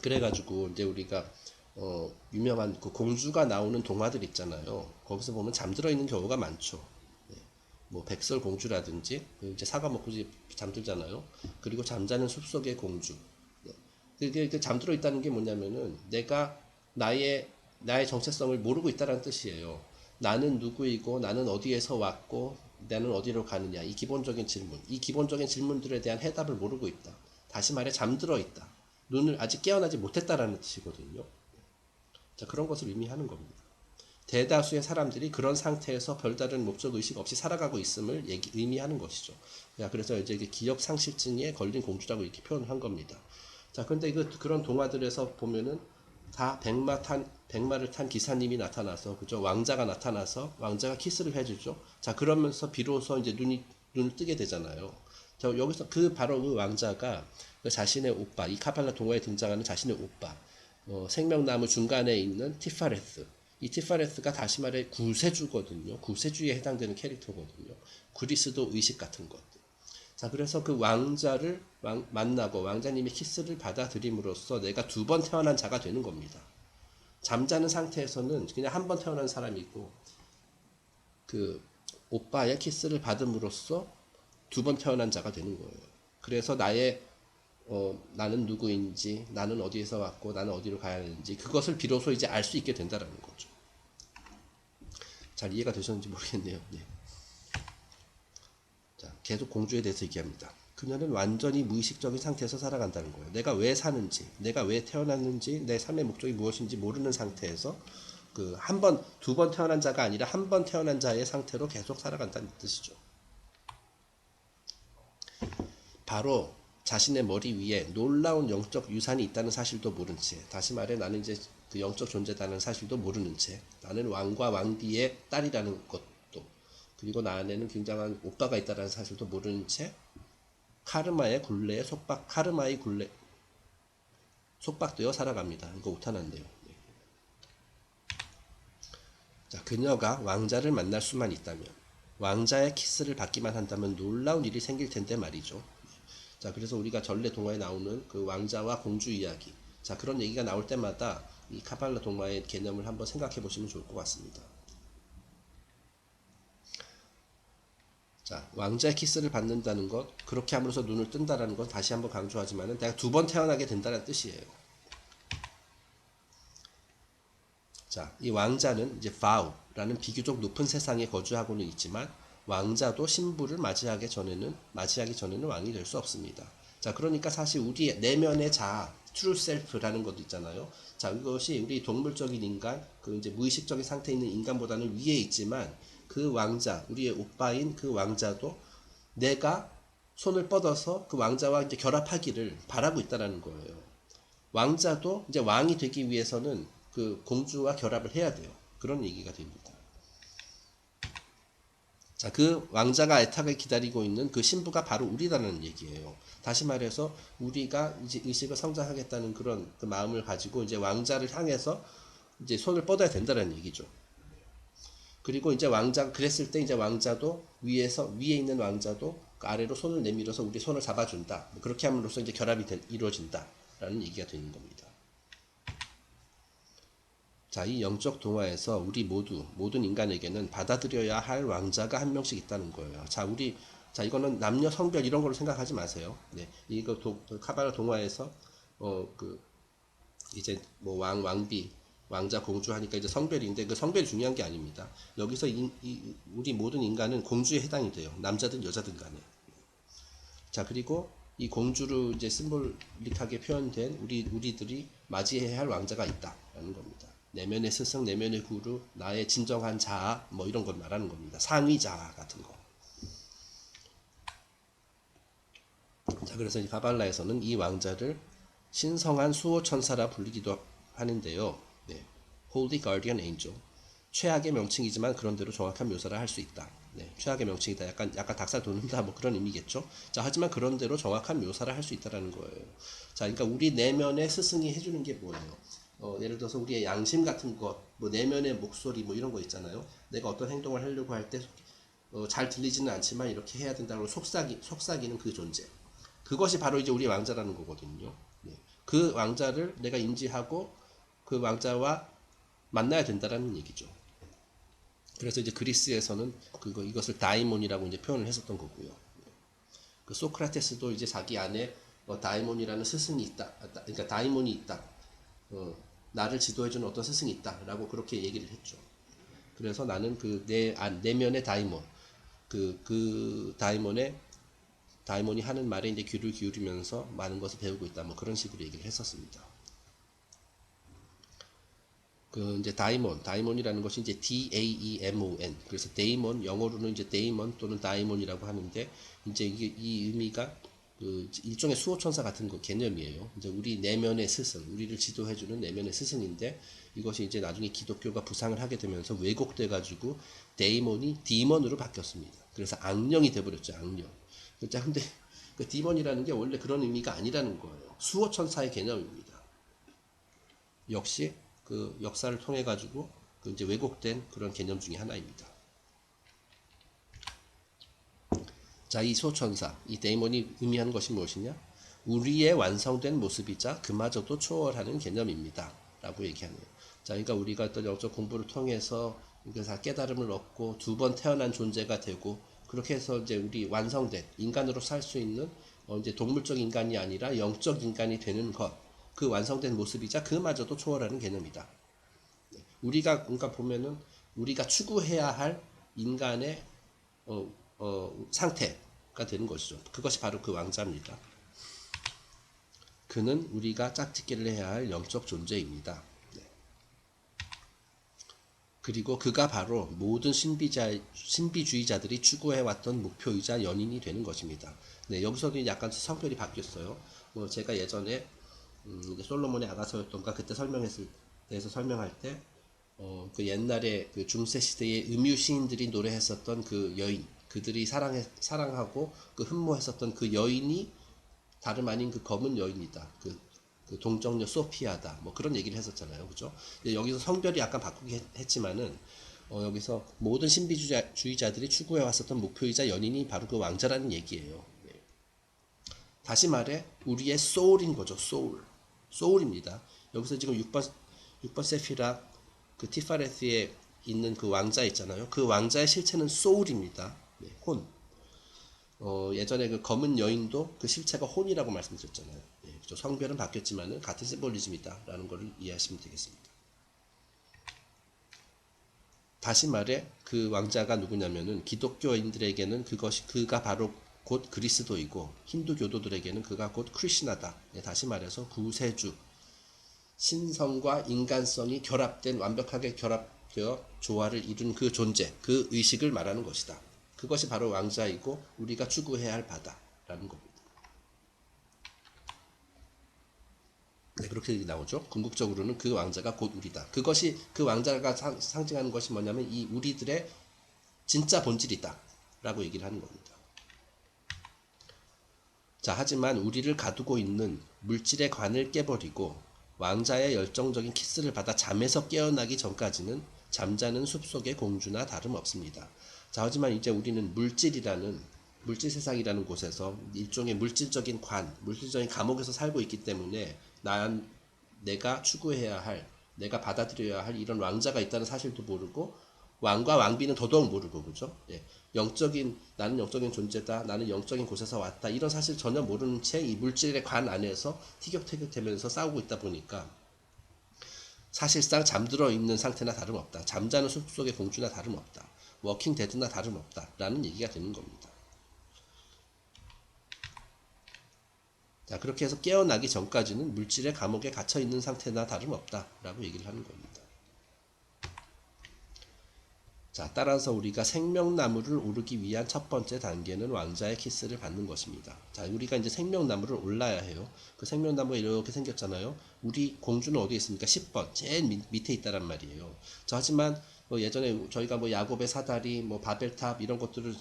그래가지고 이제 우리가 유명한 그 공주가 나오는 동화들 있잖아요. 거기서 보면 잠들어 있는 경우가 많죠. 뭐 백설공주라든지 이제 사과 먹고 이제 잠들잖아요. 그리고 잠자는 숲속의 공주. 그게 그 잠들어 있다는 게 뭐냐면은 내가 나의 정체성을 모르고 있다는 뜻이에요. 나는 누구이고 나는 어디에서 왔고 나는 어디로 가느냐 이 기본적인 질문, 이 기본적인 질문들에 대한 해답을 모르고 있다. 다시 말해 잠들어 있다. 눈을 아직 깨어나지 못했다라는 뜻이거든요. 자, 그런 것을 의미하는 겁니다. 대다수의 사람들이 그런 상태에서 별다른 목적 의식 없이 살아가고 있음을 의미하는 것이죠. 그래서 이제 기억 상실증에 걸린 공주라고 이렇게 표현한 겁니다. 자, 근데 그런 동화들에서 보면은 다 백마를 탄 기사님이 나타나서, 그죠? 왕자가 나타나서 왕자가 키스를 해주죠. 자, 그러면서 비로소 이제 눈을 뜨게 되잖아요. 자, 여기서 바로 그 왕자가 그 자신의 오빠, 이 카팔라 동화에 등장하는 자신의 오빠, 생명나무 중간에 있는 티파레스. 이 티파레스가 다시 말해 구세주거든요. 구세주에 해당되는 캐릭터거든요. 그리스도 의식 같은 것. 자, 그래서 그 왕자를 만나고 왕자님의 키스를 받아들임으로써 내가 두 번 태어난 자가 되는 겁니다. 잠자는 상태에서는 그냥 한 번 태어난 사람이고, 그 오빠의 키스를 받음으로써 두 번 태어난 자가 되는 거예요. 그래서 나는 누구인지, 나는 어디에서 왔고, 나는 어디로 가야 하는지, 그것을 비로소 이제 알 수 있게 된다는 거죠. 잘 이해가 되셨는지 모르겠네요. 네. 자, 계속 공주에 대해서 얘기합니다. 그녀는 완전히 무의식적인 상태에서 살아간다는 거예요. 내가 왜 사는지, 내가 왜 태어났는지, 내 삶의 목적이 무엇인지 모르는 상태에서 두 번 태어난 자가 아니라 한 번 태어난 자의 상태로 계속 살아간다는 뜻이죠. 바로 자신의 머리 위에 놀라운 영적 유산이 있다는 사실도 모른 채, 다시 말해 나는 이제 그 영적 존재다는 사실도 모르는 채, 나는 왕과 왕비의 딸이라는 것도, 그리고 나 안에는 굉장한 오빠가 있다는 사실도 모르는 채 카르마의 굴레에 속박되어 살아갑니다. 이거 오타난데요. 네. 자, 그녀가 왕자를 만날 수만 있다면, 왕자의 키스를 받기만 한다면 놀라운 일이 생길 텐데 말이죠. 자, 그래서 우리가 전래 동화에 나오는 그 왕자와 공주 이야기, 자, 그런 얘기가 나올 때마다 이 카발라 동화의 개념을 한번 생각해 보시면 좋을 것 같습니다. 자, 왕자의 키스를 받는다는 것, 그렇게 함으로써 눈을 뜬다라는 건 다시 한번 강조하지만은 내가 두 번 태어나게 된다는 뜻이에요. 자, 이 왕자는 이제 바우라는 비교적 높은 세상에 거주하고는 있지만 왕자도 신부를 맞이하기 전에는 왕이 될 수 없습니다. 자, 그러니까 사실 우리 내면의 자아, 트루 셀프라는 것도 있잖아요. 자, 이것이 우리 동물적인 인간, 그 이제 무의식적인 상태에 있는 인간보다는 위에 있지만 그 왕자, 우리의 오빠인 그 왕자도 내가 손을 뻗어서 그 왕자와 이제 결합하기를 바라고 있다는 거예요. 왕자도 이제 왕이 되기 위해서는 그 공주와 결합을 해야 돼요. 그런 얘기가 됩니다. 자, 그 왕자가 애타게 기다리고 있는 그 신부가 바로 우리라는 얘기예요. 다시 말해서 우리가 이제 의식을 성장하겠다는 그런 그 마음을 가지고 이제 왕자를 향해서 이제 손을 뻗어야 된다는 얘기죠. 그리고 이제 그랬을 때 이제 왕자도 위에 있는 왕자도 그 아래로 손을 내밀어서 우리 손을 잡아준다. 그렇게 함으로써 이제 결합이 이루어진다라는 얘기가 되는 겁니다. 자, 이 영적 동화에서 우리 모든 인간에게는 받아들여야 할 왕자가 한 명씩 있다는 거예요. 자, 이거는 남녀 성별 이런 걸로 생각하지 마세요. 네, 이거 카발라 동화에서 이제 뭐 왕비, 왕자, 공주 하니까 이제 성별인데 그 성별이 중요한 게 아닙니다. 여기서 우리 모든 인간은 공주에 해당이 돼요. 남자든 여자든 간에. 자, 그리고 이 공주로 이제 심볼릭하게 표현된 우리들이 맞이해야 할 왕자가 있다라는 겁니다. 내면의 스승, 내면의 구루, 나의 진정한 자아, 뭐 이런 걸 말하는 겁니다. 상위 자아 같은 거. 자, 그래서 이 가발라에서는 이 왕자를 신성한 수호천사라 불리기도 하는데요. 네, Holy Guardian Angel. 최악의 명칭이지만 그런대로 정확한 묘사를 할 수 있다. 네, 최악의 명칭이다. 약간 닭살 돋는다. 뭐 그런 의미겠죠. 자, 하지만 그런대로 정확한 묘사를 할 수 있다라는 거예요. 자, 그러니까 우리 내면의 스승이 해주는 게 뭐예요? 예를 들어서 우리의 양심 같은 것, 뭐 내면의 목소리, 뭐 이런 거 있잖아요. 내가 어떤 행동을 하려고 할 때 잘 들리지는 않지만 이렇게 해야 된다고 속삭이는 그 존재. 그것이 바로 이제 우리 왕자라는 거거든요. 네. 그 왕자를 내가 인지하고 그 왕자와 만나야 된다라는 얘기죠. 그래서 이제 그리스에서는 이것을 다이몬이라고 이제 표현을 했었던 거고요. 그 소크라테스도 이제 자기 안에 다이몬이라는 스승이 있다. 그러니까 다이몬이 있다. 나를 지도해주는 어떤 스승이 있다라고 그렇게 얘기를 했죠. 그래서 나는 그 내면의 다이몬, 그 다이몬이 하는 말에 이제 귀를 기울이면서 많은 것을 배우고 있다. 뭐 그런 식으로 얘기를 했었습니다. 그 이제 다이몬이라는 것이 이제 D-A-E-M-O-N. 그래서 데이몬, 영어로는 이제 데이몬 또는 다이몬이라고 하는데, 이제 이게 이 의미가 그 일종의 수호천사 같은 거 개념이에요. 이제 우리 내면의 스승, 우리를 지도해주는 내면의 스승인데, 이것이 이제 나중에 기독교가 부상을 하게 되면서 왜곡돼가지고 데이몬이 디먼으로 바뀌었습니다. 그래서 악령이 돼버렸죠, 악령. 자, 근데 그 디먼이라는 게 원래 그런 의미가 아니라는 거예요. 수호천사의 개념입니다. 역시 그 역사를 통해 가지고 그 이제 왜곡된 그런 개념 중에 하나입니다. 자, 이 소천사, 이 데이몬이 의미하는 것이 무엇이냐? 우리의 완성된 모습이자 그마저도 초월하는 개념입니다. 라고 얘기하네요. 자, 그러니까 우리가 어떤 영적 공부를 통해서 다 깨달음을 얻고 두 번 태어난 존재가 되고 그렇게 해서 이제 우리 완성된 인간으로 살 수 있는 이제 동물적 인간이 아니라 영적 인간이 되는 것, 그 완성된 모습이자 그마저도 초월하는 개념이다. 우리가 그러니까 보면은 우리가 추구해야 할 인간의 상태가 되는 것이죠. 그것이 바로 그 왕자입니다. 그는 우리가 짝짓기를 해야 할 영적 존재입니다. 네. 그리고 그가 바로 모든 신비주의자들이 추구해왔던 목표이자 연인이 되는 것입니다. 네, 여기서도 약간 성별이 바뀌었어요. 뭐 제가 예전에 솔로몬의 아가서였던가 그때 대해서 설명할 때 그 옛날에 그 중세 시대의 음유 시인들이 노래했었던 그 여인, 그들이 사랑하고 그 흠모했었던 그 여인이 다름 아닌 그 검은 여인이다. 그 동정녀 소피아다. 뭐 그런 얘기를 했었잖아요. 그죠? 여기서 성별이 약간 바꾸긴 했지만은, 여기서 모든 신비주의자들이 추구해왔었던 목표이자 연인이 바로 그 왕자라는 얘기예요. 네. 다시 말해, 우리의 소울인 거죠. 소울입니다. 여기서 지금 6번 세피라, 그 티파레스에 있는 그 왕자 있잖아요. 그 왕자의 실체는 소울입니다. 네, 혼. 예전에 그 검은 여인도 그 실체가 혼이라고 말씀드렸잖아요. 네, 그렇죠. 성별은 바뀌었지만은 같은 심볼리즘이다라는 것을 이해하시면 되겠습니다. 다시 말해 그 왕자가 누구냐면은 기독교인들에게는 그가 바로 곧 그리스도이고 힌두교도들에게는 그가 곧 크리시나다. 네, 다시 말해서 구세주. 신성과 인간성이 완벽하게 결합되어 조화를 이룬 그 존재, 그 의식을 말하는 것이다. 그것이 바로 왕자이고 우리가 추구해야 할 바다라는 겁니다. 네, 그렇게 나오죠. 궁극적으로는 그 왕자가 곧 우리다. 그 왕자가 상징하는 것이 뭐냐면 이 우리들의 진짜 본질이다 라고 얘기를 하는 겁니다. 자, 하지만 우리를 가두고 있는 물질의 관을 깨버리고 왕자의 열정적인 키스를 받아 잠에서 깨어나기 전까지는 잠자는 숲속의 공주나 다름없습니다. 자, 하지만 이제 우리는 물질 세상이라는 곳에서 일종의 물질적인 감옥에서 살고 있기 때문에 내가 추구해야 할, 내가 받아들여야 할 이런 왕자가 있다는 사실도 모르고 왕과 왕비는 더더욱 모르고, 그죠? 예. 나는 영적인 존재다, 나는 영적인 곳에서 왔다, 이런 사실 전혀 모르는 채 이 물질의 관 안에서 티격태격되면서 싸우고 있다 보니까 사실상 잠들어 있는 상태나 다름없다. 잠자는 숲속의 공주나 다름없다. 워킹 데드나 다름없다. 라는 얘기가 되는 겁니다. 자, 그렇게 해서 깨어나기 전까지는 물질의 감옥에 갇혀 있는 상태나 다름없다. 라고 얘기를 하는 겁니다. 자, 따라서 우리가 생명나무를 오르기 위한 첫 번째 단계는 왕자의 키스를 받는 것입니다. 자, 우리가 이제 생명나무를 올라야 해요. 그 생명나무가 이렇게 생겼잖아요. 우리 공주는 어디에 있습니까? 10번. 제일 밑에 있다란 말이에요. 자, 하지만 예전에 저희가 야곱의 사다리, 바벨탑 이런 것들을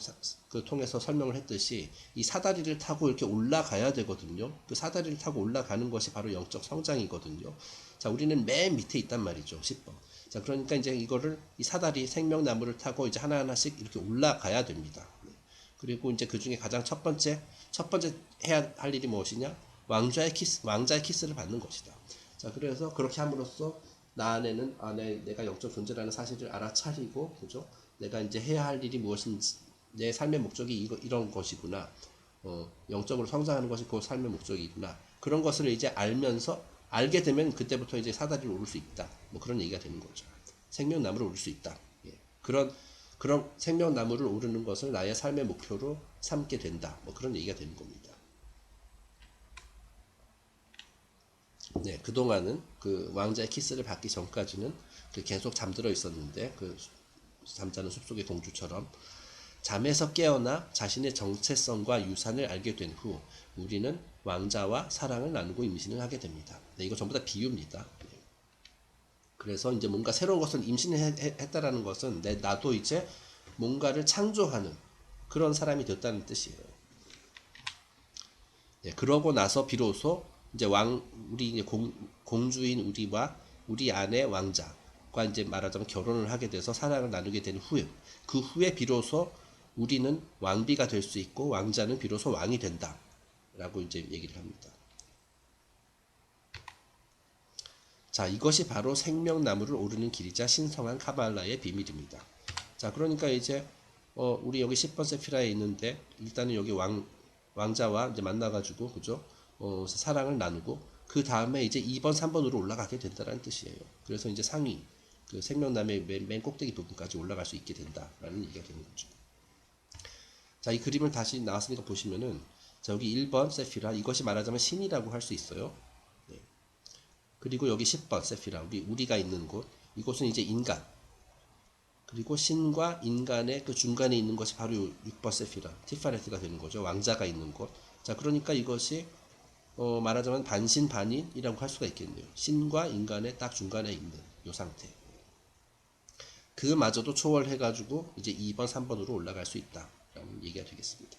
통해서 설명을 했듯이 이 사다리를 타고 이렇게 올라가야 되거든요. 그 사다리를 타고 올라가는 것이 바로 영적 성장이거든요. 자, 우리는 맨 밑에 있단 말이죠. 10번. 자, 그러니까 이제 이 사다리 생명나무를 타고 이제 하나하나씩 이렇게 올라가야 됩니다. 그리고 이제 그 중에 가장 첫 번째 해야 할 일이 무엇이냐? 왕자의 키스를 받는 것이다. 자, 그래서 그렇게 함으로써 나 안에는 내가 영적 존재라는 사실을 알아차리고, 그죠? 내가 이제 해야 할 일이 무엇인지, 내 삶의 목적이 이런 것이구나. 영적으로 성장하는 것이 그 삶의 목적이구나. 그런 것을 이제 알게 되면 그때부터 이제 사다리를 오를 수 있다. 뭐 그런 얘기가 되는 거죠. 생명나무를 오를 수 있다. 예. 그런 생명나무를 오르는 것을 나의 삶의 목표로 삼게 된다. 뭐 그런 얘기가 되는 겁니다. 네, 그동안은 그 왕자의 키스를 받기 전까지는 계속 잠들어 있었는데, 그 잠자는 숲속의 공주처럼 잠에서 깨어나 자신의 정체성과 유산을 알게 된 후 우리는 왕자와 사랑을 나누고 임신을 하게 됩니다. 네, 이거 전부 다 비유입니다. 그래서 이제 뭔가 새로운 것을 임신했다라는 것은 나도 이제 뭔가를 창조하는 그런 사람이 됐다는 뜻이에요. 네, 그러고 나서 비로소 이제 우리 이제 공주인 우리와 우리 아내 왕자과 이제 말하자면 결혼을 하게 돼서 사랑을 나누게 된 후에, 그 후에 비로소 우리는 왕비가 될 수 있고 왕자는 비로소 왕이 된다 라고 이제 얘기를 합니다. 자, 이것이 바로 생명나무를 오르는 길이자 신성한 카발라의 비밀입니다. 자, 그러니까 이제 우리 여기 10번 세피라에 있는데 일단은 여기 왕자와 이제 만나가지고, 그죠? 사랑을 나누고 그 다음에 이제 2번, 3번으로 올라가게 된다는 뜻이에요. 그래서 이제 상위 그 생명나무의 맨 꼭대기 부분까지 올라갈 수 있게 된다라는 얘기가 되는 거죠. 자, 이 그림을 다시 나왔으니까 보시면은, 자, 여기 1번 세피라, 이것이 말하자면 신이라고 할 수 있어요. 네. 그리고 여기 10번 세피라, 우리가 있는 곳, 이곳은 이제 인간. 그리고 신과 인간의 그 중간에 있는 것이 바로 6번 세피라, 티파레트가 되는 거죠. 왕자가 있는 곳. 자, 그러니까 이것이 말하자면 반신반인이라고 할 수가 있겠네요. 신과 인간의 딱 중간에 있는 이 상태. 그마저도 초월해가지고 이제 2번, 3번으로 올라갈 수 있다라는 얘기가 되겠습니다.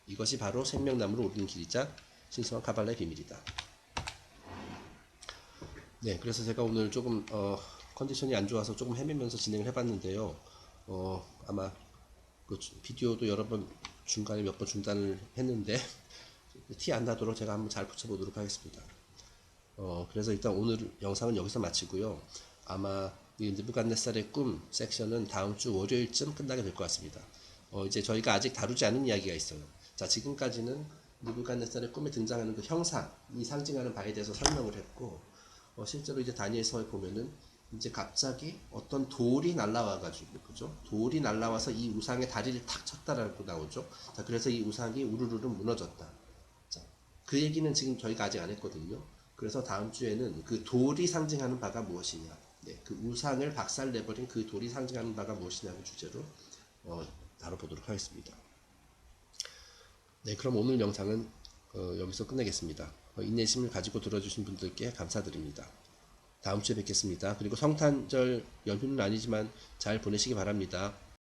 이것이 바로 생명나무로 오르는 길이자 신성한 카발라의 비밀이다. 네, 그래서 제가 오늘 조금 컨디션이 안 좋아서 조금 헤매면서 진행을 해봤는데요. 아마 그 비디오도 여러 번 중간에 몇 번 중단을 했는데 티 안 나도록 제가 한번 잘 붙여보도록 하겠습니다. 그래서 일단 오늘 영상은 여기서 마치고요. 아마 이 느부갓네살의 꿈 섹션은 다음 주 월요일쯤 끝나게 될 것 같습니다. 이제 저희가 아직 다루지 않은 이야기가 있어요. 자, 지금까지는 느부갓네살의 꿈에 등장하는 그 형상이 상징하는 바에 대해서 설명을 했고, 실제로 이제 다니엘서에 보면은 이제 갑자기 어떤 돌이 날라와가지고, 그죠? 돌이 날라와서 이 우상의 다리를 탁 쳤다라고 나오죠. 자, 그래서 이 우상이 우르르르 무너졌다. 자, 그 얘기는 지금 저희가 아직 안 했거든요. 그래서 다음 주에는 그 돌이 상징하는 바가 무엇이냐, 네, 그 우상을 박살내버린 그 돌이 상징하는 바가 무엇이냐는 주제로 다뤄보도록 하겠습니다. 네, 그럼 오늘 영상은 여기서 끝내겠습니다. 인내심을 가지고 들어주신 분들께 감사드립니다. 다음 주에 뵙겠습니다. 그리고 성탄절 연휴는 아니지만 잘 보내시기 바랍니다.